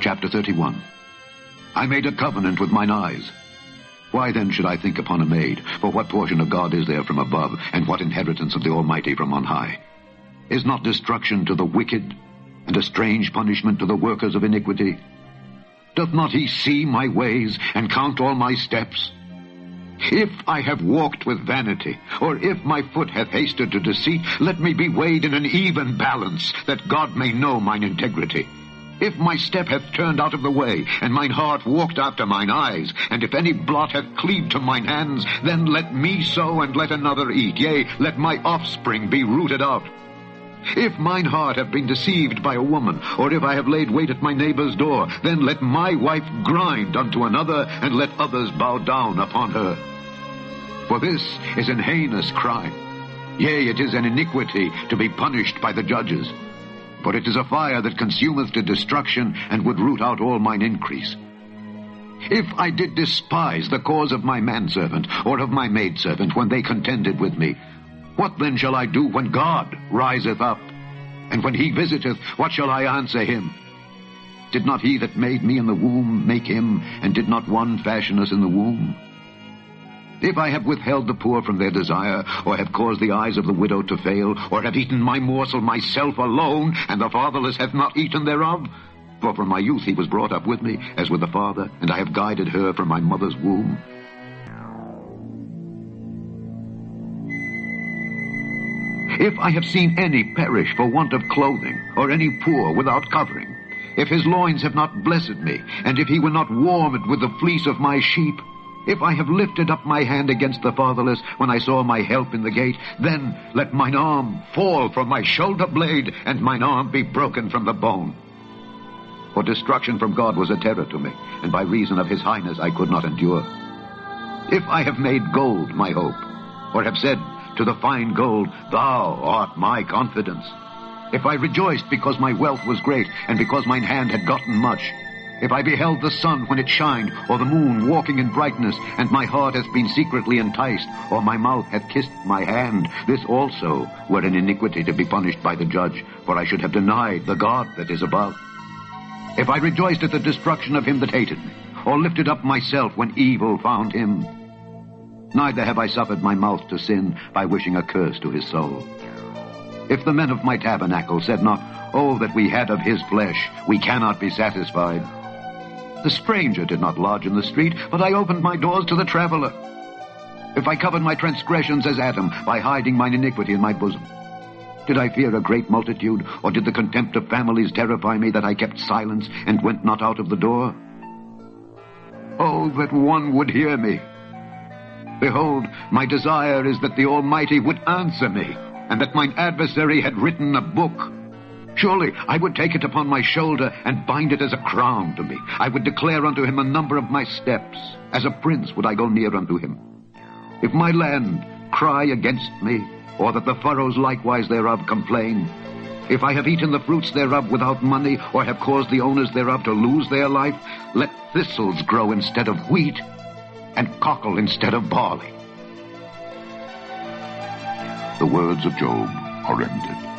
Chapter 31. I made a covenant with mine eyes. Why then should I think upon a maid? For what portion of God is there from above, and what inheritance of the Almighty from on high? Is not destruction to the wicked, and a strange punishment to the workers of iniquity? Doth not he see my ways, and count all my steps? If I have walked with vanity, or if my foot hath hasted to deceit, let me be weighed in an even balance, that God may know mine integrity. If my step hath turned out of the way, and mine heart walked after mine eyes, and if any blot hath cleaved to mine hands, then let me sow and let another eat, yea, let my offspring be rooted out. If mine heart have been deceived by a woman, or if I have laid wait at my neighbor's door, then let my wife grind unto another, and let others bow down upon her. For this is an heinous crime. Yea, it is an iniquity to be punished by the judges. For it is a fire that consumeth to destruction, and would root out all mine increase. If I did despise the cause of my manservant, or of my maidservant, when they contended with me, what then shall I do when God riseth up? And when he visiteth, what shall I answer him? Did not he that made me in the womb make him, and did not one fashion us in the womb? If I have withheld the poor from their desire, or have caused the eyes of the widow to fail, or have eaten my morsel myself alone, and the fatherless hath not eaten thereof, for from my youth he was brought up with me, as with a father, and I have guided her from my mother's womb. If I have seen any perish for want of clothing, or any poor without covering, if his loins have not blessed me, and if he were not warmed with the fleece of my sheep, if I have lifted up my hand against the fatherless when I saw my help in the gate, then let mine arm fall from my shoulder blade, and mine arm be broken from the bone. For destruction from God was a terror to me, and by reason of his highness I could not endure. If I have made gold my hope, or have said to the fine gold, thou art my confidence, if I rejoiced because my wealth was great, and because mine hand had gotten much, if I beheld the sun when it shined, or the moon walking in brightness, and my heart hath been secretly enticed, or my mouth hath kissed my hand, this also were an iniquity to be punished by the judge, for I should have denied the God that is above. If I rejoiced at the destruction of him that hated me, or lifted up myself when evil found him, neither have I suffered my mouth to sin by wishing a curse to his soul. If the men of my tabernacle said not, oh, that we had of his flesh, we cannot be satisfied. The stranger did not lodge in the street, but I opened my doors to the traveler. If I covered my transgressions as Adam, by hiding mine iniquity in my bosom, did I fear a great multitude, or did the contempt of families terrify me, that I kept silence and went not out of the door? Oh, that one would hear me! Behold, my desire is that the Almighty would answer me, and that mine adversary had written a book. Surely I would take it upon my shoulder, and bind it as a crown to me. I would declare unto him a number of my steps. As a prince would I go near unto him. If my land cry against me, or that the furrows likewise thereof complain, if I have eaten the fruits thereof without money, or have caused the owners thereof to lose their life, let thistles grow instead of wheat, and cockle instead of barley. The words of Job are ended.